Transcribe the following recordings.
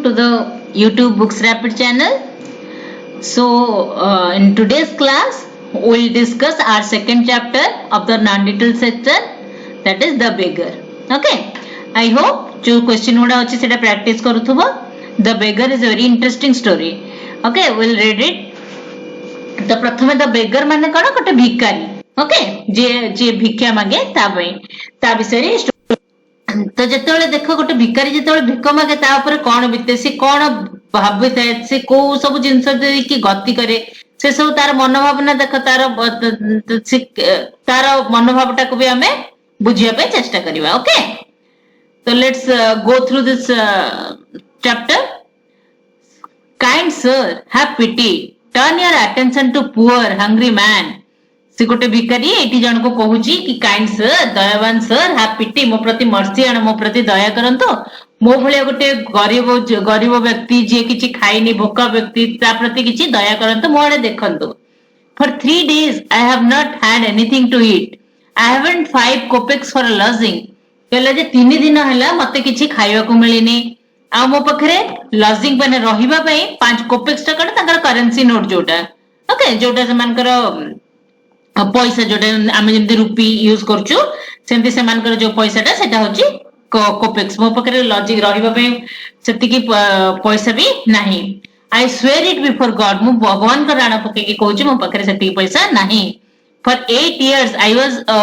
to the YouTube Books Rapid channel. In today's class, we'll discuss our second chapter of the non-detailed section, that is the beggar. Okay, I hope जो question गुड़ा अच्छी सेटा practice करूथुबो. The beggar is a very interesting story. Okay, we'll read it. तो प्रथमे the beggar माने कौन कोटे भिखारी. Okay, जे भिक्षा मागे ता विषय तो जेतेबेले देख गोटे भिखारी जेतेबेले भिख मागे ता ऊपर कौन बीते सी कौन भाबी थाए सी को सब जिंस की गति करे से सब तार मनोभावना देख तार मनोभावटा को भी हमें बुझिया पे चेष्टा करिवा. ओके, तो let's go through this chapter. Kind sir, have pity, turn your attention to poor hungry man. से गोटे भिखारी एटी जन को कहूची कि काइंड सर, दयावान सर, हैव पिटी, मो प्रति मर्सी आण, मो प्रति दया करंतो. मो भलिया गोटे गरीब व्यक्ति जे किछि खाइनी भोका व्यक्ति ता प्रति किछि दया करंतो, मो आड़े देखंतो. For 3 days I have not had anything to eat. I haven't 5 kopecks for lodging. कहला जे 3 दिन हला मते किछि खाइबा को मिलिनी. आ मो पखरे लॉजिंग बने रहिबा पई 5 कोपेक्स टका ताकर करेंसी नोट जोटा. ओके, जोटा से मानकर पैसा जोटा आम जमी रुपी यूज करछु सेमती से मानकर जो पैसाटा सेटा होची कोपेक्स. मो पकरे लॉजिक रहिबा पे सेतिकी पैसा भी नाही. I swear it before God, मु भगवान का राणा पके के कहूची मो पकरे सेतिकी पैसा नाही. For 8 years I was a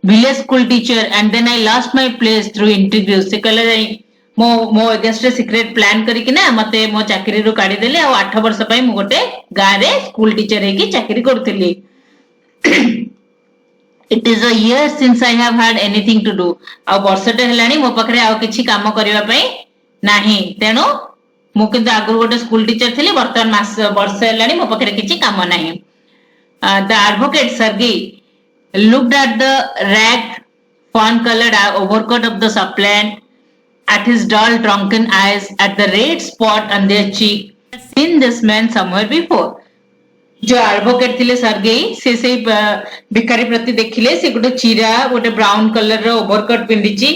village school teacher and then I lost my place through interview. से कहले जाई मो अगेंस्ट सीक्रेट प्लान करिक ना मते मो चाकरी रो काढी देले. आ 8 वर्ष पई मु गोटे गां रे स्कूल टीचर हे की चाकरी करथिली. It is a year since I have had anything to do. आ वर्षटे हेलानी मो पखरे आ किछि काम करिवा पई नाही. तेनो मु किंतु आगु गोटे स्कूल टीचर थिली, वर्तमान मास वर्ष हेलानी मो पखरे किछि काम नाही. The advocate Sergey looked at the ragged fawn-colored overcoat of the suppliant, at his dull drunken eyes, at the red spot on their cheek. I had seen this man somewhere before. जो advocate थिले Sergei से भिखारी प्रति देखिले से गोटे चिरा गोटे brown colour रो overcoat पिंडिची.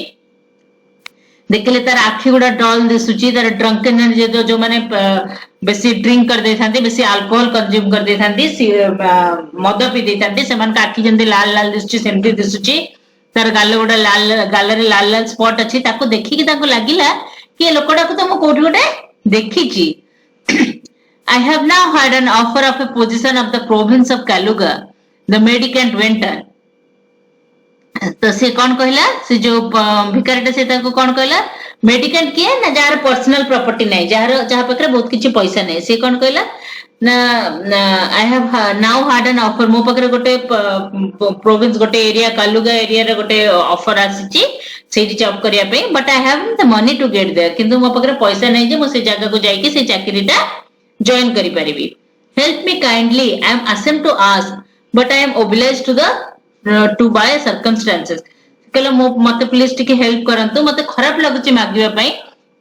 देखिले तार आखि गुडा डल दिसुची. तार ड्रंकन जो माने बेसी ड्रिंक कर दे थांती, बेसी अल्कोहल कंज्यूम कर दे थांती, मद पी दे थांती, से मान का आखि जंदी लाल लाल दिसुची सेमती दिसुची. तार गाल गुडा लाल गाल रे लाल लाल स्पॉट अछि. ताको देखि कि ताको लागिला कि ए लोकडा को तो मो कोठी गोटे देखिची. I have now had an offer of a position of the province of Kaluga. The mendicant went on. तो से कौन कहला, से जो भिखारीटा से ताको कौन कहला, मेडिकेंट किए ना जार पर्सनल प्रॉपर्टी नहीं, जहाँ पकरे बहुत किछि पैसा नहीं. से कौन कहला ना I have now had an offer, मो पकरे गोटे प्रोविंस गोटे एरिया कालुगा एरिया रे गोटे ऑफर आसीची सेठी जॉब करिया पे. But I have the money to get there. किंतु मो पकरे पैसा नहीं जे मो से जगह को जाई के से चाकरीटा join करी परिबी. Help me kindly. I am ashamed to ask, but I am obliged to by circumstances. कहला मते प्लीज टिके हेल्प करंतु, मते खराब लागुची मागिबा पई,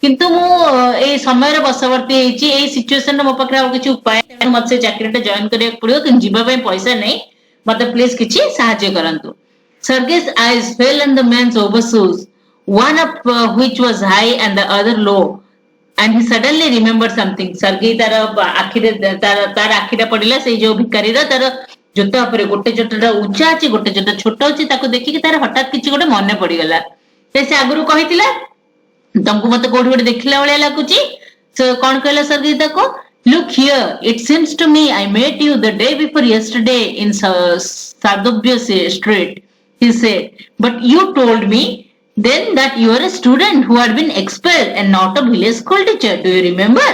किंतु मु ए समय रे बसवर्ती हेची. ए सिचुएशन रे मो पकरा और किछि उपाय मते चाकरीटा जॉइन करिया पड़ियो कि जीवा पई पैसा नहीं, मते प्लीज किछि सहायता करंतु. Sergey's eyes fell on the man's overshoes, one of which was high and the other low. And he suddenly remembered something. सर्गी तार आखिरे तार आखिरा पड़िला से जो भिखारी रा तार जोता ऊपर गोटे जोटा ऊंचा अछि गोटे जोटा छोट अछि. ताको देखि कि तार हठात किछि गोटे मने पड़ी गला. से आगुरु कहितिला तुमको मते कोठी गोटे देखिला वाला लागुची. सो कोन कहला सर्गी ताको, look here, it seems to me I met you the day before yesterday in Sadobya street, he said, but you told me then that you are a student who had been expelled and not a village school teacher. Do you remember?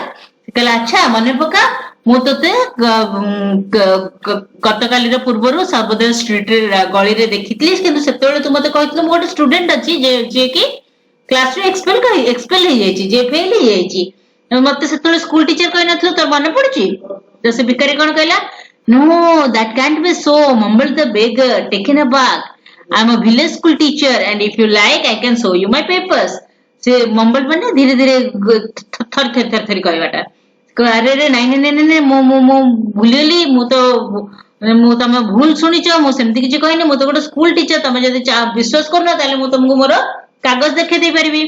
कहला अच्छा मने पका मु तते गतकाली रे पूर्वरु Sarvodaya street रे गली रे देखितली, किंतु सेतेबेले तू मते कहितलो मु गोटे स्टूडेंट अछि जे कि क्लास रे एक्सपेल हे जायछि, जे फेल हे जायछि. मते सेतेबेले स्कूल टीचर कहि नथलो तो मने पड़छि. तो से भिखारी कोन कहला, no that can't be so, mumbled the beggar taken aback. I am a village school teacher and if you like I can show you my papers. से मम्बल बने धीरे धीरे थर कहवाटा. अरे रे नहीं नहीं नहीं मो भूलिगली, मु तमे भूल शुणिच, मु सेमती किछि कहनी, मु तो गोटे स्कूल टीचर. तमे जदि विश्वास करना ताले मु तुमको मोर कागज देखे दे परबी.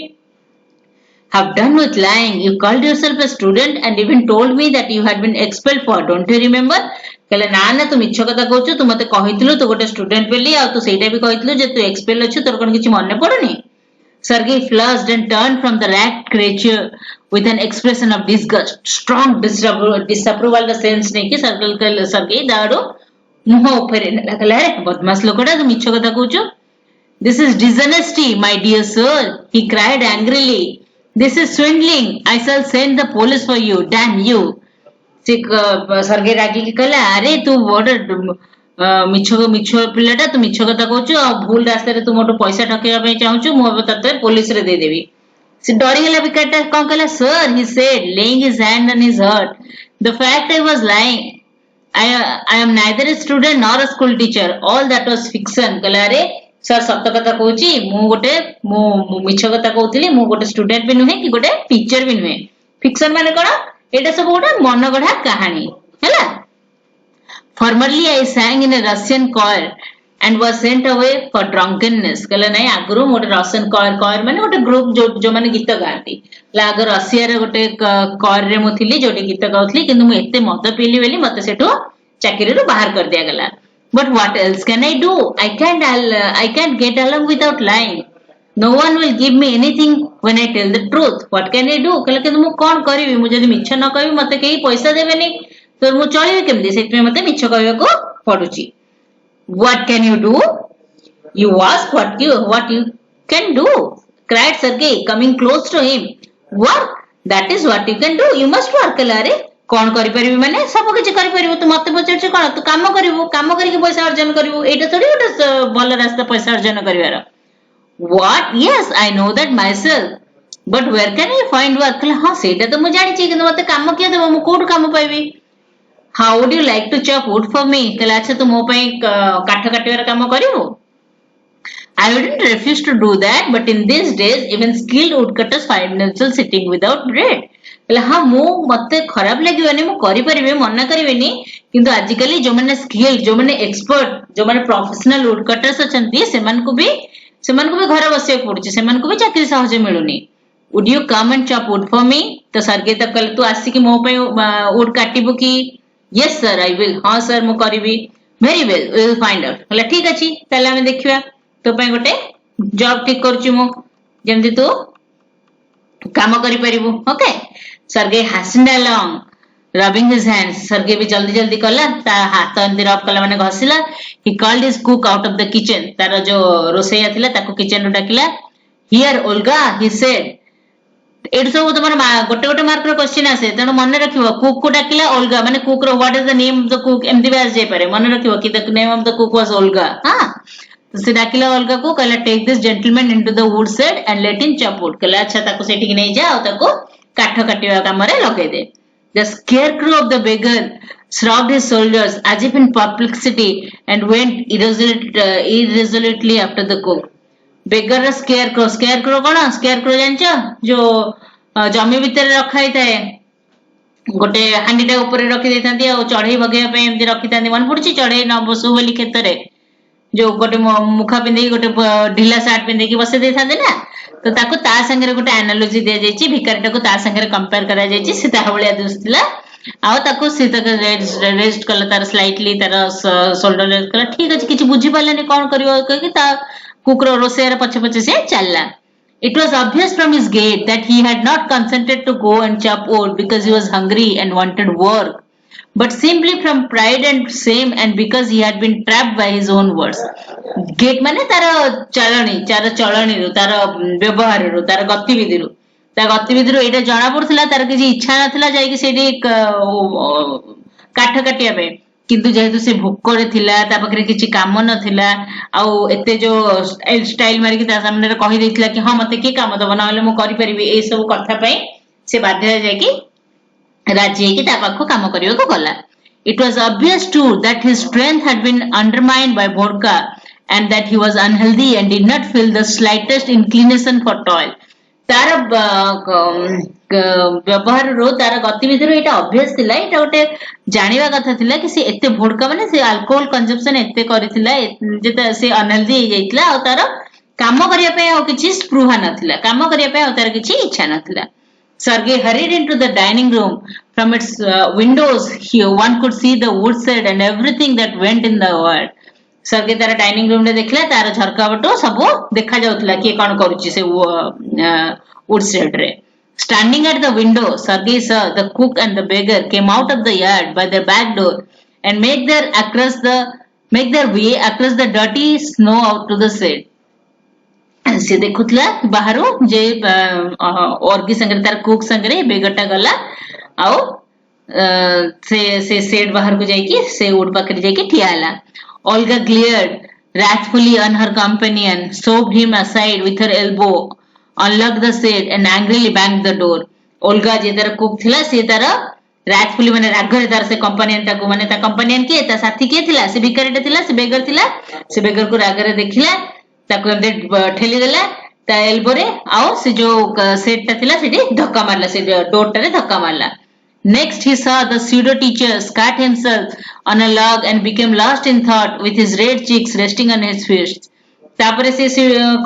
have done with lying. You called yourself a student and even told me that you had been expelled for. Don't you remember? कहले ना ना तू मिछ कथा कहछु तू मते कहितलु तू गोटे स्टूडेंट बेली आ तू सेटा भी कहितलु जे तू एक्सपेल अछु तोर कोन किछि मने पडुनी. Sergey flushed and turned from the rat creature with an expression of disgust. Strong disapproval the sense नहीं कि Sergey दाड़ो मुह ऊपर लगला रे बदमाश लोकड़ा तू मिछ कथा कहछु. This is dishonesty, my dear sir, he cried angrily. This is swindling. I shall send the police for you. Damn you. सर्गे रागी की कहला अरे तू बड़ मिछ पिलाटा तू मिछ कथा कहछु आ भूल रास्ता रे तू मोटो पैसा ठकेबा पई चाहछु मु तते पुलिस रे दे देबी. से डरी गेला विकेटा कोन कहला sir he said laying his hand on his heart the fact I was lying I am neither a student nor a school teacher. All that was fiction. कहला अरे सर सत्य कथा कहूची मु गोटे मु मिछ कथा कहउतली मु गोटे स्टूडेंट भी नुहे कि गोटे टीचर भी नुहे. फिक्शन माने कोन एटा सब गोटे मन गढ़ा कहानी हैला. Formerly I sang in a Russian choir and was sent away for drunkenness. कहला नहीं आगुरु मोटे रशियन choir माने गोटे ग्रुप जो माने गीत गाती लाग रशिया रे गोटे choir रे मु थिली जोटे गीत गाउतली किंतु मु एते मद पीली बेली मते सेठो चाकरी रो बाहर कर दिया गला. But what else can I do? I can't get along without lying. No one will give me anything when I tell the truth. What can I do? कहला कि मु कोन करबी मु जदी मिछ न कहबी मते केही पैसा देबेनी तो मु चलिबे केमदी सेट मते मिछ कहबे को पडुची. What can you do? You ask what you can do, cried Sergey, coming close to him. Work. That is what you can do. You must work. कहला रे कोन करि परिबी माने सब किछ करि परिबो तू मते पचर छ कोन तू काम करिवो काम करिके पैसा अर्जन करिवो एटा थोड़ी ओटा भल रास्ता पैसा अर्जन करिवार. What? Yes, I know that myself. But where can I find work? कहला हां सेटा तो मु जानि छी कि मते काम किया देबो मु कोड काम पाइबी. How would you like to chop wood for me? कहला अच्छा तू मो पई काठ काटिवार काम करिवो. I wouldn't refuse to do that, but in these days even skilled woodcutters find themselves sitting without bread. कहला हां मु मते खराब लागिवनी मु करि परिबे मना करिवेनी किंतु आजिकली जो माने स्किल जो माने एक्सपर्ट जो माने प्रोफेशनल वुडकटर्स अछंती सेमान को भी घर बसिया पड़ुची सेमान को भी चाकरी सहज मिलुनी. Would you come and chop wood for me? तो सर्गे तक कहले तू आसी कि मो पे वुड काटिबो की. Yes sir I will. हां सर मु करिवि. Very well we will find out. कहला ठीक अछि ताले हम देखिबा तो पे गोटे जॉब ठीक करछु मु जेमति तू काम करि परिबो. ओके. सर्गे hastened along rubbing his hands. सर्गे भी जल्दी जल्दी कला ता हाथ अंदर रब कला माने घसिला. He called his cook out of the kitchen. तार जो रोसैया थिला ताको किचन रो डाकिला. Here Olga he said. एट सब तमर गोटे गोटे मार्क रो क्वेश्चन आसे तनो मन रखिबो कुक को डाकिला ओल्गा माने कुक रो what is the name of the cook एमदी बास जे पारे मन रखिबो कि the name of the cook was Olga. हां तो से डाकिला ओल्गा को कहला take this gentleman into the woodshed and let him chop wood. कहला अच्छा ताको सेठी नै जा और ताको काठ काटिवा काम रे लगे दे. The scarecrow of the beggar shrugged his shoulders as if in perplexity and went irresolutely after the cook. Beggar scarecrow कोन स्केयरक्रो जानछो जो जमी भीतर रखाई थाए गोटे हांडीटा ऊपर रखी देथांती आ चढ़ई बगेया पे एमती रखिथांती मन पड़ुची चढ़ई न बसु बोली खेतरे जो गोटे मुखा पिंदे गोटे ढिला शर्ट पिंदे की बसे देथांते ना तो ताको ता संगे गोटे एनालॉजी दे जाईची भिखारीटा को ता संगे कंपेयर करा जाईची से ता भलिया दुसतिला आ ताको से तक रेस्ट कला तार स्लाइटली तार शोल्डर रेस्ट कला ठीक अछि किछि बुझी पालेनी कोन करियो कि ता कुकरो रोसेर पछे पछे से चलला. It was obvious from his gait that he had not consented to go and chop wood because he was hungry and wanted work, but simply from pride and shame and because he had been trapped by his own words. Gate माने तार चलणी रो तार व्यवहार रो तार गतिविधि रो एटा जणा पड़थला तार किछि इच्छा नथला जाय कि सेठी काठ काटिया पे किंतु जेहेतु से भोकर थिला ता पकरे किछि काम नथिला आ एते जो स्टाइल मारी कि ता सामने रे कहि देथिला कि हां मते के काम दबना होले मु करि परिबी ए सब कथा पई से बाध्य जाय कि राजी कि ता पाखो काम करियो को गला. It was obvious too that his strength had been undermined by vodka and that he was unhealthy and did not feel the slightest inclination for toil. तार व्यवहार रो तार गतिविधि रो एटा अभ्यास थिला एटा गोटे जानिबा कथा थिला कि से एते भोडका माने से अल्कोहल कंजम्पशन एते करिथिला जे से अनहेल्दी हे जाइतला आ तार काम करिया पे और किछि स्पृहा नथिला काम करिया पे और तार किछि इच्छा नथिला Sergey hurried into the dining room. From its windows, one could see the woodshed and everything that went in the world. Sergey तार डाइनिंग रूम रे देखला तार झरका बटो सब देखा जाउतला कि कोन करूची से वुडशेड रे Standing at the window, Sergey saw the cook and the beggar came out of the yard by the back door and make their way across the dirty snow out to the shed. से देखुतला Bahru जे औरगी संगे तार cook संगे बेगटा गला आउ से said बाहर को जाई से उड पकड़ जाई ठियाला Olga glared wrathfully on her companion, shoved him aside with her elbow, unlocked the shed and angrily banged the door. Olga जे तार कुक थिला से तार wrathfully माने रागरे तार से कंपनियन ताको माने ता कंपनियन के ता साथी के थिला से भिखारीटा थिला से बेगर को रागरे देखिला ताको एमते ठेली देला ता एल्बो रे आउ से जो सेट ता थिला सेठी धक्का मारला से डोर रे धक्का मारला Next he saw the pseudo teacher scat himself on a log and became lost in thought with his red cheeks resting on his fists तापरे से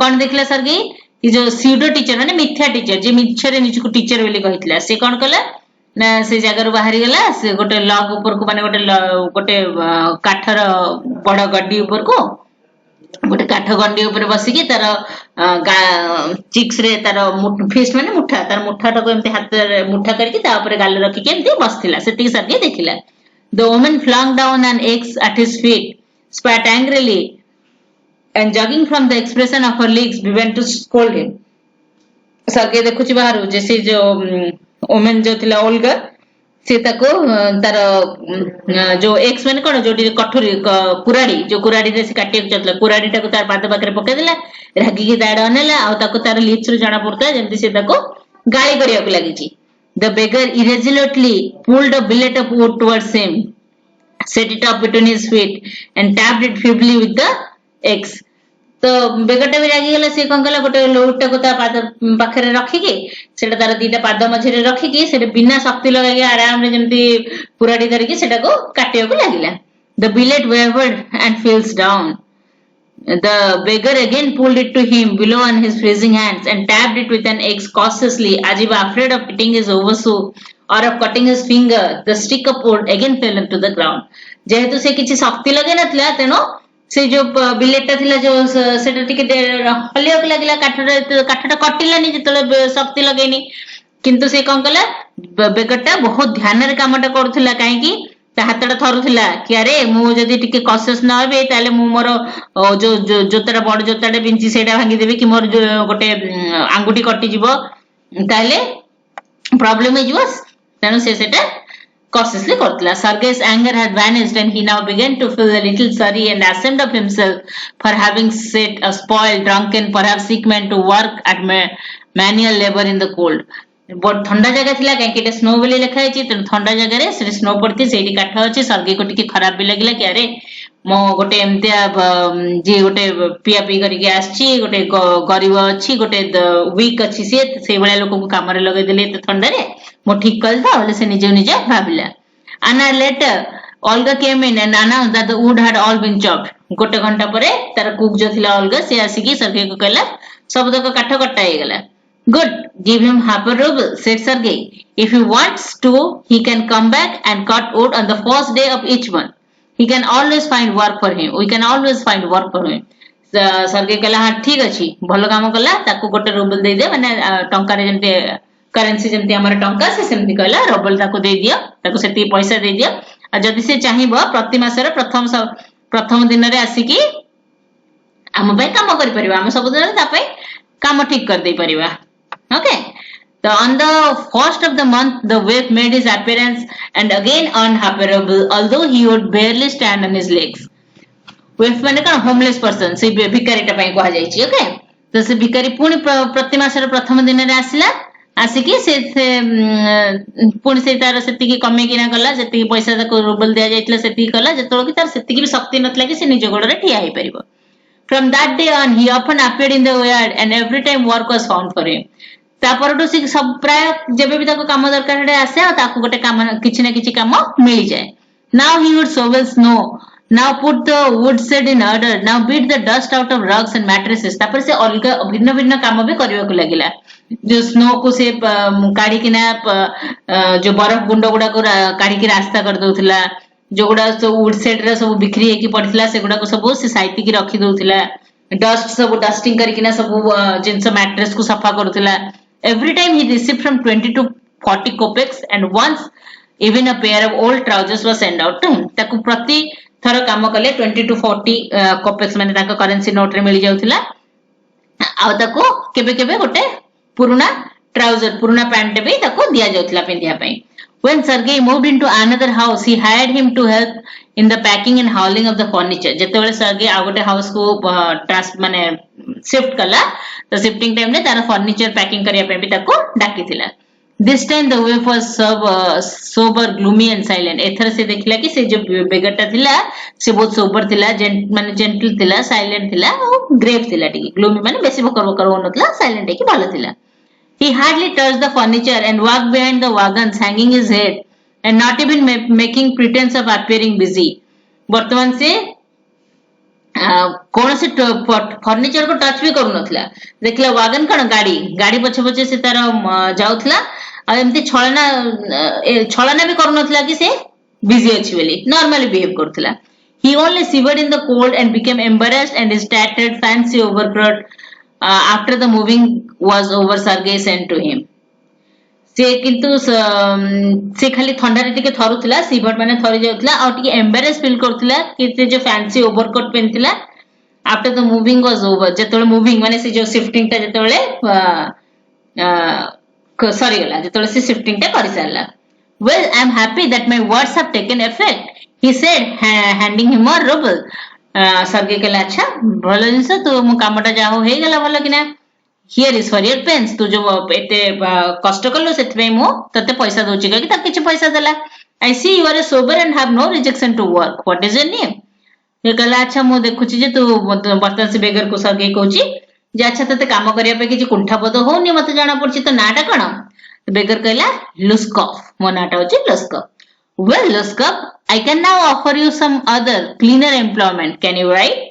कोन देखला सरगी ये जो pseudo teacher माने मिथ्या टीचर जे मिछरे निचको टीचर बोली कहितला से कोन कला ना से जगह रो बाहरी गला से गोटे लॉग ऊपर को माने गोटे काठर बड़ गड्डी ऊपर को गोटे काठ गंडी ऊपर बसी की तार चिक्स रे तार फिस्ट माने मुठा तार मुठाटा को एमते हाथ मुठा करके ता ऊपर गाल रखी के एमते बसथिला सेति सरके देखिला The woman flung down an axe at his feet, spat angrily, and judging from the expression of her legs, began to scold him. सरके देखुची बाहर जैसे जो woman जो थिला ओल्गा से ताको तार जो एक्स माने कोन जोटी कठोरी कुराडी जो कुराडी रे से काटिया चतला कुराडी टाको तार पाद पाकरे पके देला रागी की दाड अनेला आ ताको तार लिप्स रो जाना पड़ता जेंति से ताको गाली करिया को लागि ची The beggar irresolutely pulled a billet of wood towards him, set it up between his feet and tapped it feebly with the axe. तो बेगटा भी रागी गला से कोन कला गोटे लोटा को ता पाद पाखरे रखी के सेटा तार दीटा पाद मझरे रखी के सेटा बिना शक्ति लगा के आराम रे जेंति पुराडी धरि के सेटा को काटिया को लागिला The billet wavered and fell down. The beggar again pulled it to him below on his freezing hands and tapped it with an axe cautiously as if afraid of hitting his overshoe or of cutting his finger. The stick of wood again fell into the ground. जेहेतु से किछि शक्ति लगे नथला तेनो से जो बिलेटा थिला जो सेटा टिके हलिया को लागिला काठटा कटिलानी जेतले शक्ति लगेनी किंतु से कोन कला बेगटा बहुत ध्यान रे कामटा करथुला काहे की ता हातटा थरुथुला कि अरे मु जदी टिके कॉशियस न होबे ताले मु मोर जो जोतटा बड जोतटा बिंची सेटा भांगी देबे कि मोर गोटे आंगुठी कटि जिवो ताले प्रॉब्लम हे जिवो तनो से सेटा cautiously Kartala Sergey's anger had vanished and he now began to feel a little sorry and ashamed of himself for having set a spoiled drunken perhaps sick man to work at manual labor in the cold बहुत ठंडा जगह थिला काहे कि snow बोली लिखा है त ठंडा जगह रे से स्नो पड़ती सेठी काठ अछि सरगी को टिके खराब भी लागिला कि अरे मो गोटे एमते जे गोटे पिया पी करी के आछि गोटे गरीब अछि गोटे वीक अछि से बळे लोक को काम रे लगे देले त ठंडा रे मो ठीक कल था बोले से निजे भाबिला An hour later Olga came in and announced that the wood had all been chopped गोटे घंटा परे तार कुक जो थिला Olga से आसी की सरगे को कहला सब तक काठ कटा हे गेला Good, give him half a ruble, said Sergey. If he wants to, he can come back and cut wood on the first day of each month. He can always find work for him. We can always find work for him. Sergey कहला हाँ ठीक अछि भलो काम कला ताको गोटे rouble दे दे माने टंका रे जेंते करेंसी जेंते हमर टंका से सेमति कहला रुबल ताको दे दियो ताको सेति पैसा दे दियो आ जदि से चाहिबो प्रति मासरे प्रथम दिन रे आसी की हम भाई काम करि परिबा हम सब दिन ता पई काम ठीक कर दे परिबा Okay. So on the first of the month, the waif made his appearance and again earned half a ruble, although he would barely stand on his legs. Waif माने कौन homeless person से भिखारी टा पई कहा जाई छी ओके तो से भिखारी पुनी प्रति मासर प्रथम दिन रे आसिला आसिकी से पुनी से तार सेति की कमे किना कला सेति पैसा तक रुबल दिया जाइतला सेति कला जतलो की तार सेति की भी शक्ति नथला कि से निज गोड़ रे ठिया हे परिबो From that day on, he often appeared in the yard and every time work was found for him. तापरटो से सब प्राय जेबे भी ताको काम दरकार रे आसे आ ताको गोटे काम किछि ना किछि काम मिली जाय Now he would shovel snow Now put the wood shed in order. Now beat the dust out of rugs and mattresses. तापर से अलगा भिन्न भिन्न काम भी करने को लगिला. जो स्नो को से काढ़ी किना जो बर्फ गुंड गुड़ा को काढ़ी की रास्ता कर दउथिला. जो गुड़ा सब वुड सेड रे सब बिखरी हेकी पड़थिला से गुड़ा को सब से साइती की रखी दउथिला. डस्ट सब डस्टिंग करकिना सब जिंस मैट्रेस को सफा करथिला. Every time he received from 20 to 40 kopecks and once even a pair of old trousers was sent out to him. ताकु प्रति थर काम कले 20 to 40 kopecks माने ताका करेंसी नोट रे मिल जाउथिला. आ ताको केबे केबे गोटे पुराना ट्राउजर पुराना पैंट भी ताको दिया जाउथिला पिंधिया पई. When Sergei moved into another house, he hired him to help in the packing and hauling of the furniture. जेतेबेले सर्गे आ गोटे हाउस को ट्रांस माने शिफ्ट कला तो शिफ्टिंग टाइम ने तार फर्नीचर पैकिंग करिया पे भी ताको डाकिथिला. This time the wife was sober, gloomy and silent. एथर से देखिला कि से जो बेगरटा थिला से बहुत सोबर थिला, माने जेंटल थिला, साइलेंट थिला और ग्रेव थिला टिकी. ग्लूमी माने बेसी बकर बकर होनतला, साइलेंट है कि भलो थिला. He hardly touched the furniture and walked behind the wagons, hanging his head and not even making pretense of appearing busy. वर्तमान से कौन से फर्नीचर को टच भी करू नथला. देखला वागन कण गाड़ी गाड़ी पछे पछे से तार जाउथला आ एमती छळना भी करू नथला कि से बिजी अछि बोली नॉर्मली बिहेव करथला. He only shivered in the cold and became embarrassed and his tattered fancy overcoat after the moving was over Sergei sent to him. से किंतु से खाली ठंडा रे टिके थरुथला सिभट माने थरी जाउथला आ टिके एम्बैरेस फील करथला कि से जो फैंसी ओवरकोट पेनथिला after the moving was over. जेतोले मूविंग माने से जो शिफ्टिंग ता जेतोले सॉरी गला जेतोले से शिफ्टिंग ता करि सारला. Well, I am happy that my words have taken effect, he said, handing him a ruble. सर्गे कहला अच्छा भलो जिनस तो मु कामटा जाहो हे गला भलो किना. Here is for your pens. तू जो एते कष्ट करलो सेतबे मु तते पैसा दोची कि त किछ पैसा देला. I see you are sober and have no rejection to work. What is your name? ये कहला अच्छा मु देखुची जे तू बर्तन से बेगर को सर्गे कहूची जे अच्छा तते काम करिया पे किछ कुंठा पद होनी मते जाना पड़ची तो नाटा कण. बेगर कहला लुस्कॉफ. मो नाटा होची लुस्कॉफ. Well, Luskov, I can now offer you some other cleaner employment. Can you write?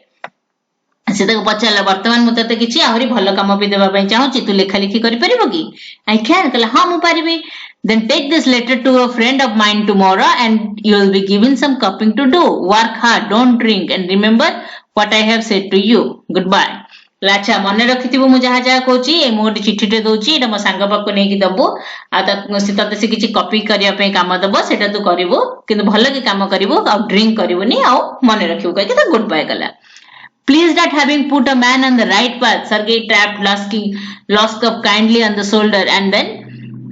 से तक पचाला वर्तमान मु तते किछि आहुरी भलो काम भी देबा पई चाहूची तू लेखा लिखि करि परिबो की. I can कहला हां मु परिबी. Then take this letter to a friend of mine tomorrow and you will be given some copying to do. Work hard, don't drink and remember what I have said to you. Goodbye. अच्छा मन रखिथिबो मु जहा जहा कहूची ए मु गोटे चिट्ठी टे दोची एटा मो सांग पाको नै कि दबो आ तते से किछि कॉपी करिया पे काम दबो सेटा तू करिवो किंतु भलो के काम करिवो आ ड्रिंक करिवोनी आ मन रखिवो कि त गुड बाय कला. Pleased at having put a man on the right path, Sergei tapped Luskov kindly on the shoulder and then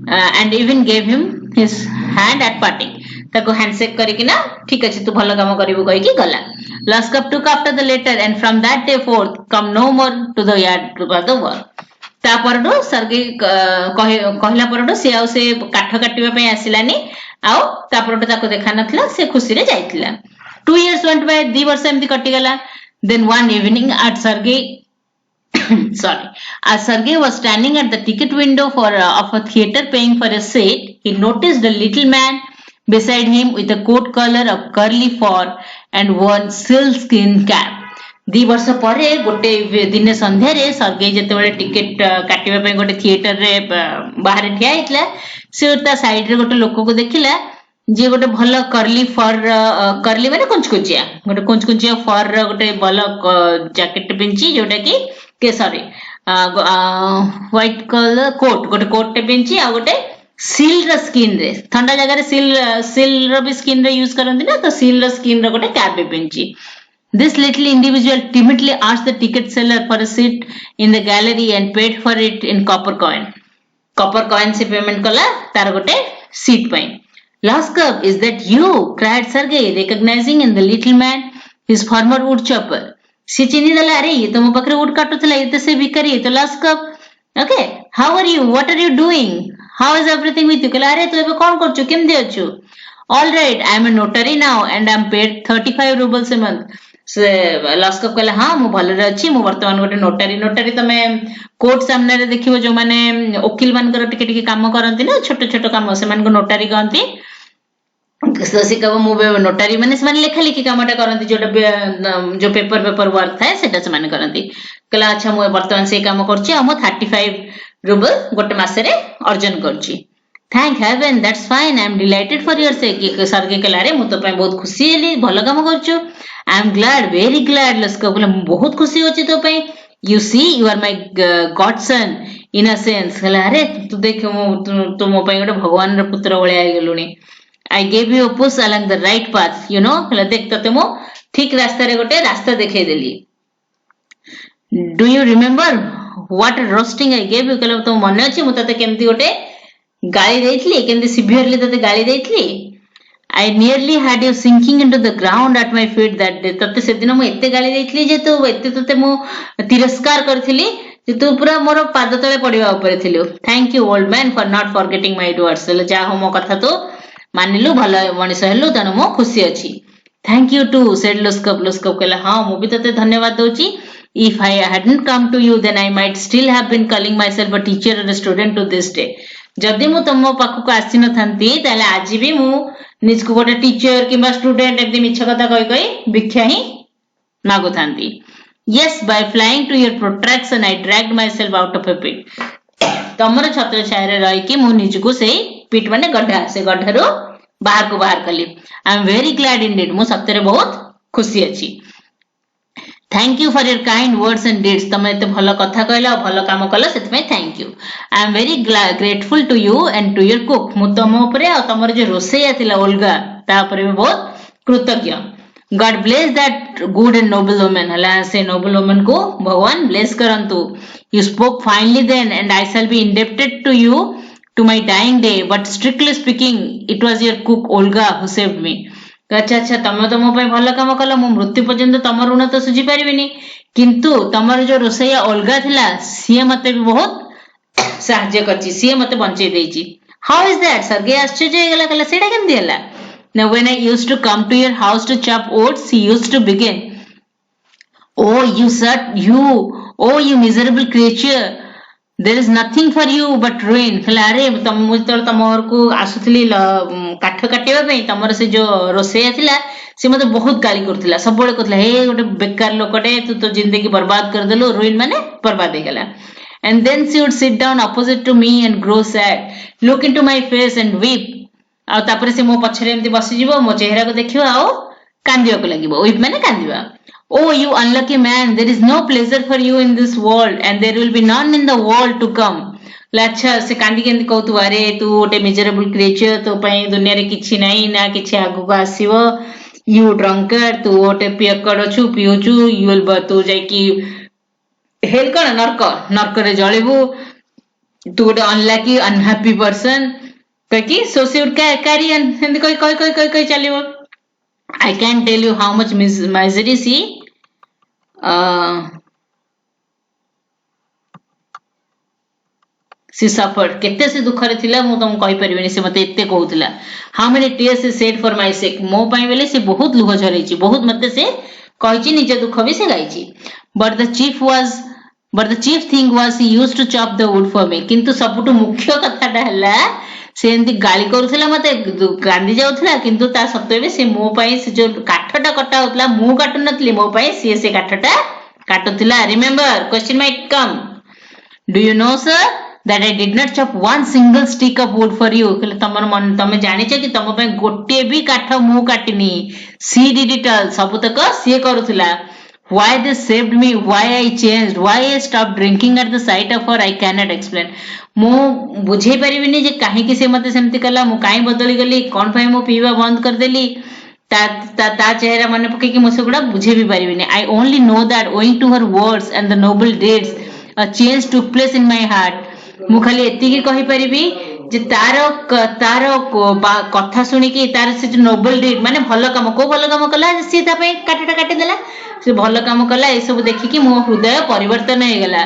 and even gave him his hand at parting. ताको हैंडशेक करिकिना ठीक अछि तू भलो काम करिवो कहि कि गला. Luskov took after the letter and from that day forth come no more to the yard to the work. ता परडो सर्गे कहला परडो से आ से काठ काटिबा पे आसिलानी आ ता परडो ताको देखा नथला से खुशी रे जाइतिला. 2 years went by 2 वर्ष एमती कटि गला. Then one evening at Sergei as Sergei was standing at the ticket window of a theater paying for a seat, he noticed a little man beside him with a coat collar of curly fur and one sealskin cap. 2 वर्ष परे गोटे दिन संध्या रे सर्गे जेतेबेले ticket काटिबा पे गोटे theatre रे बाहर ठिया हितला से ता साइड रे गोटे लोक को देखिला जे गोटे भलो कर्ली फर कर्ली माने कुंचकुंचिया फर गोटे भलो जैकेट पिंची जोटा कि सॉरी व्हाइट कलर गोटे कोट टे पिंची आ गोटे सील र स्किन रे ठंडा जगह रे सील र भी स्किन रे यूज करंती ना तो सील र स्किन र गोटे कैप भी पिंची. This little individual timidly asked the ticket seller for a seat in the gallery and paid for it in copper coin. Copper coin से पेमेंट कला तार गोटे सीट पई. Luskov, is that you? Cried Sergei, recognizing in the little man his former wood chopper. से चिन्ही देला अरे ये तो मो पकरे wood काटुथला ये तो से भिखारी ये तो Luskov. Okay, how are you? What are you doing? How is everything with you? कहला अरे तू एबे कोन करछु केमदे अछु? All right, I am a notary now and I am paid 35 rubles a month. से Luskov कहला हां मो भलो रे अछि मो वर्तमान गोटे नोटरी तमे कोर्ट सामने रे देखिबो जो माने वकील मान कर टिके टिके काम करंती ना छोट छोट काम से मान को नोटरी कहंती. तो से कब मु नोटारी माने से माने लेखा लिखि कामटा करंती जो पेपर पेपर वर्क थाए सेटा से माने करंती कहला अच्छा मु वर्तमान से काम करछि आ मु 35 रूबल गोटे मासे रे अर्जन करछि thank heaven that's fine I am delighted for your sake कि सर के कहला रे मु तो पे बहुत खुशी हेली भलो काम करछु I am glad very glad Laska बोले बहुत खुशी होछि तो पे you see you are my godson in a sense कहला रे तू देख तू मो पे गोटे भगवान र पुत्र भलिया आइ गेलुनी I gave you a push along the right path, you know. कहला देख तते मो ठीक रास्ता रे गोटे रास्ता देखे देली. Do you remember what roasting I gave you? कहला तो मन अछि मु तते केमती गोटे गाली देइथली केमती सिवियरली तते गाली देइथली. I nearly had you sinking into the ground at my feet that day. तते से दिन मु एते गाली देइथली जे तू एते तते मु तिरस्कार करथिली जे तू पूरा मोर पाद तळे पडिबा ऊपर थिलु. Thank you old man for not forgetting my words. जा हो मो कथा तो मानिलु भलो मनीष हेलु तनु मो खुशी अछि थैंक यू टू सेड लुस्कप कहला हां मु भी तते धन्यवाद दोची if I hadn't come to you then I might still have been calling myself a teacher and a student to this day जदि मु तमो पाखु को आसी न थांती ताले आज भी मु निज को गोटे टीचर किबा स्टूडेंट एते मिछ कथा कहि भिक्षा ही मागु थांती yes by flying to your protection I dragged myself out of a pit तमर छत्र छाया रे रही कि मु निज को से पिट माने गड्ढा से गड्ढारो बाहर को बाहर कली आई एम वेरी ग्लैड इंडीड मु सत्य बहुत खुशी अछि thank you for your kind words and deeds तमे एते भलो कथा कहला भलो काम कला सेत में thank you I am very grateful to you and to your cook मु तमो ऊपर आ तमर जे रोसैया थिला ओल्गा ता ऊपर भी बहुत कृतज्ञ god bless that good and noble woman हला से नोबल वुमन को भगवान ब्लेस करंतु you spoke finally then and I shall be indebted to you to my dying day but strictly speaking it was your cook Olga who saved me अच्छा अच्छा तमे तो मो पे भलो काम कला मो मृत्यु पर्यंत तमर ऋण तो सुझी परिबिनी किंतु तमर जो रोसैया ओल्गा थिला सिए मते भी बहुत सहाय्य करची सिए मते बंचै देची हाउ इज दैट सर गे आश्चर्य गेला कला सेटा केम दिला now when I used to come to your house to chop oats he used to begin oh you miserable creature there is nothing for you but ruin खलारे तम मुतर तमर को आसुतली काठ काटिबा पई तमर से जो रोसैया थिला से मते बहुत गाली करथिला सब बळे कहथला हे गोटे बेकार लोकटे तू तो जिंदगी बर्बाद कर देलो रुइन माने बर्बाद हो गेला and then she would sit down opposite to me and grow sad look into my face and weep आ तापर से मो पछरे एमती बसि जीवो मो चेहरा को देखियो आ कांदियो को लागिवो weep माने कांदिबा Oh, you unlucky man, there is no pleasure for you in this world and there will be none in the world to come. अच्छा से कांदी केंदी कहतु अरे तू गोटे मिजरेबल क्रिएचर तो पई दुनिया रे किछि नाही ना किछि आगु को आसीबो यू ड्रंकर तू गोटे पियकड़ छु पिउचु यू विल तू जाई कि हेल कोन नरक रे जळिबु तू गोटे अनलकी अनहैप्पी पर्सन ककी सोसियल कैरी एंड कोई चलिबो I can't tell you how much misery she suffered केते से दुख रे थिला मु तुम कहि परिबेनी से मते एते कहउतिला how many tears she shed for my sake मो पई बेले से बहुत लुह झरैछि बहुत मते से कहिछि निज दुख भी से गाइछि but the chief thing was he used to chop the wood for me किंतु सबटु मुख्य कथाटा हला से एंती गाली करूथिला मते गांधी जाउथिला किंतु ता सत्वे भी से मो पई से जो काठटा कटा होतला मु काटु नथली मो पई से काठटा काटुथिला remember question might come do you know sir that I did not chop one single stick of wood for you कहले तमर मन तमे जानिछ कि तम पई गोटे भी काठ मु काटिनी she did it all सब तक से करूथिला why they saved me why I changed why I stopped drinking at the sight of her I cannot explain मु बुझे परिबिनी जे काहे कि से मते सेमति कला मु काई बदली गली कोन पई मु पीवा बंद कर देली ता चेहरा मन पके कि मुसे गुडा बुझे भी परिबिनी I only know that owing to her words and the noble deeds a change took place in my heart मु खाली एति की कहि परिबी जे तारो कथा सुनी कि तार से जो नोबल डीड माने भलो काम कला से ता पे काटटा काटी देला से भलो काम कला ए सब देखि कि मो हृदय परिवर्तन हे गेला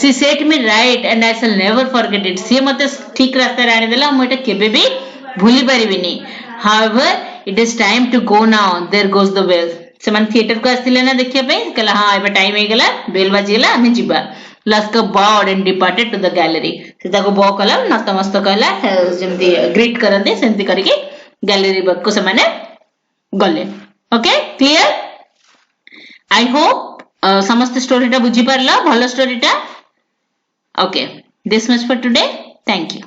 सी set me right and I shall never forget it सी मते ठीक रास्ता रे आनी देला मु एटा केबे भी भूली परिबिनी however it is time to go now there goes the bell से मन थिएटर को आस्तिले ना देखिया पे कला हां एबे टाइम हे गेला बेल बाजी गेला हमें जिबा Laska bowed and departed to the gallery. Sita को बॉ कला नतमस्तक कला जेमती ग्रीट करते सेमती करके गैलेरी वर्क को से गले ओके क्लियर आई होप समस्त स्टोरीटा बुझी पारला भलो स्टोरीटा okay this much for today thank you